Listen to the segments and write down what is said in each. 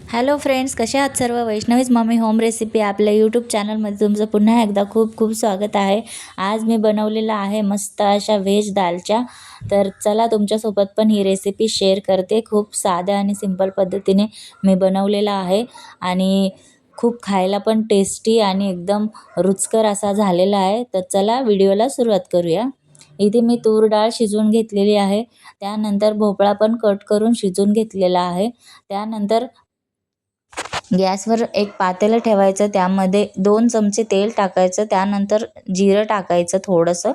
Hello friends, कसे आहात सर्व. वैष्णवीज मम्मी होम रेसिपी आपल्या यूट्यूब चॅनलमध्ये तुमचं पुन्हा एकदा खूप खूप स्वागत आहे. आज मी बनवलेला आहे मस्त अशा व्हेज दालच्या. तर चला तुमच्यासोबत पण ही रेसिपी शेअर करते. खूप साध्या आणि सिंपल पद्धतीने मी बनवलेला आहे आणि खूप खायला पण टेस्टी आणि एकदम रुचकर असा झालेला आहे. तर चला व्हिडिओला सुरुवात करूया. इथे मी तूर डाळ शिजवून घेतलेली आहे. त्यानंतर भोपळा पण कट करून शिजवून घेतलेला आहे. त्यानंतर गॅसवर एक पातेलं ठेवायचं, त्यामध्ये 2 चमचे तेल टाकायचं. त्यानंतर जिरं टाकायचं थोडंसं.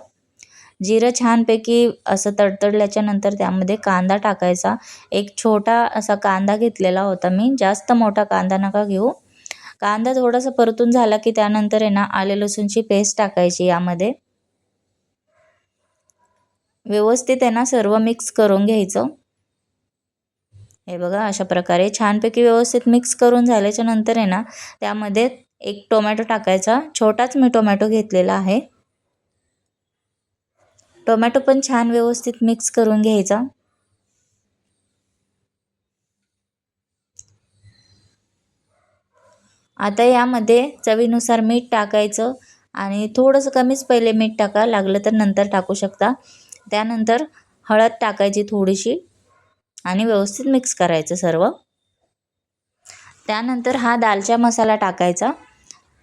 जिरं छानपैकी असं तडतडल्याच्या नंतर त्यामध्ये कांदा टाकायचा. एक छोटा असा कांदा घेतलेला होता मी, जास्त मोठा कांदा नका घेऊ. कांदा थोडासा परतून झाला की त्यानंतर आहे ना आले लसूणची पेस्ट टाकायची. यामध्ये व्यवस्थित आहे ना सर्व मिक्स करून घ्यायचं. हे बघा अशा प्रकारे छानपैकी व्यवस्थित मिक्स करून झाल्याच्या नंतर आहे ना त्यामध्ये एक टोमॅटो टाकायचा. छोटाच मी टोमॅटो घेतलेला आहे. टोमॅटो पण छान व्यवस्थित मिक्स करून घ्यायचा. आता यामध्ये चवीनुसार मीठ टाकायचं आणि थोडंसं कमीच पहिले मीठ टाका, लागलं तर नंतर टाकू शकता. त्यानंतर हळद टाकायची थोडीशी आणि व्यवस्थित मिक्स करायचं सर्व. त्यानंतर हा दालचा मसाला टाकायचा.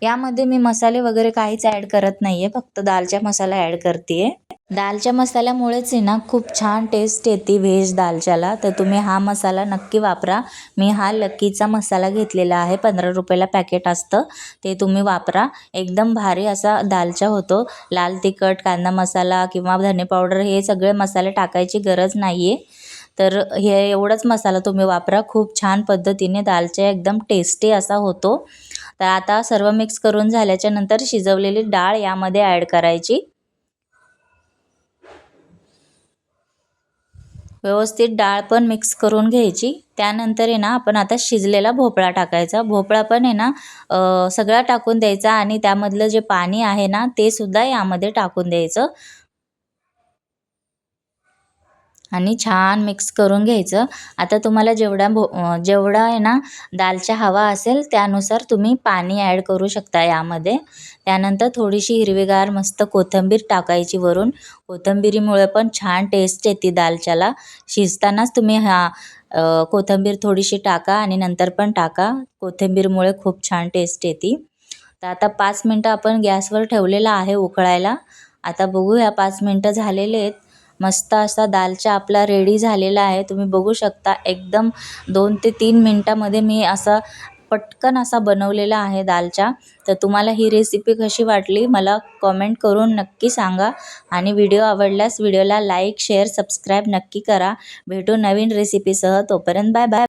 यामध्ये मी मसाले वगैरे काहीच ॲड करत नाही आहे, फक्त दालचा मसाला ॲड करते आहे. दालच्या मसाल्यामुळेच आहे ना खूप छान टेस्ट येते व्हेज दालच्याला. तर तुम्ही हा मसाला नक्की वापरा. मी हा लकीचा मसाला घेतलेला आहे, 15 रुपयाला पॅकेट असतं, ते तुम्ही वापरा. एकदम भारी असा दालचा होतो. लाल तिखट, कांदा मसाला किंवा धने पावडर हे सगळे मसाले टाकायची गरज नाही आहे. तर हे एवढंच मसाला तुम्ही वापरा. खूप छान पद्धतीने दालचा एकदम टेस्टी असा होतो. तर आता सर्व मिक्स करून झाल्याच्या नंतर शिजवलेली डाळ यामध्ये ॲड करायची. व्यवस्थित डाळ पण मिक्स करून घ्यायची. त्यानंतर आहे ना आपण आता शिजलेला भोपळा टाकायचा. भोपळा पण आहे ना सगळा टाकून द्यायचा आणि त्यामधलं जे पाणी आहे ना ते सुद्धा यामध्ये टाकून द्यायचं आणि छान मिक्स करून घ्यायचं. आता तुम्हाला जेवढा आहे ना दालचा हवा असेल त्यानुसार तुम्ही पाणी ॲड करू शकता यामध्ये. त्यानंतर थोडीशी हिरवीगार मस्त कोथिंबीर टाकायची वरून. कोथिंबिरीमुळे पण छान टेस्ट येते दालच्याला. शिजतानाच तुम्ही कोथिंबीर थोडीशी टाका आणि नंतर पण टाका. कोथिंबीरमुळे खूप छान टेस्ट येते. तर आता 5 मिनटं आपण गॅसवर ठेवलेला आहे उकळायला. आता बघूया 5 मिनटं झालेले आहेत. मस्त असा दालचा आपला रेडी झालेला आहे. तुम्ही बघू शकता एकदम 2 ते 3 मिनटामध्ये मी असा पटकन असा बनवलेला आहे दालचा. तर तुम्हाला ही रेसिपी कशी वाटली मला कॉमेंट करून नक्की सांगा आणि व्हिडिओ आवडल्यास व्हिडिओला लाईक, शेअर, सबस्क्राईब नक्की करा. भेटू नवीन रेसिपीसह. तोपर्यंत बाय बाय.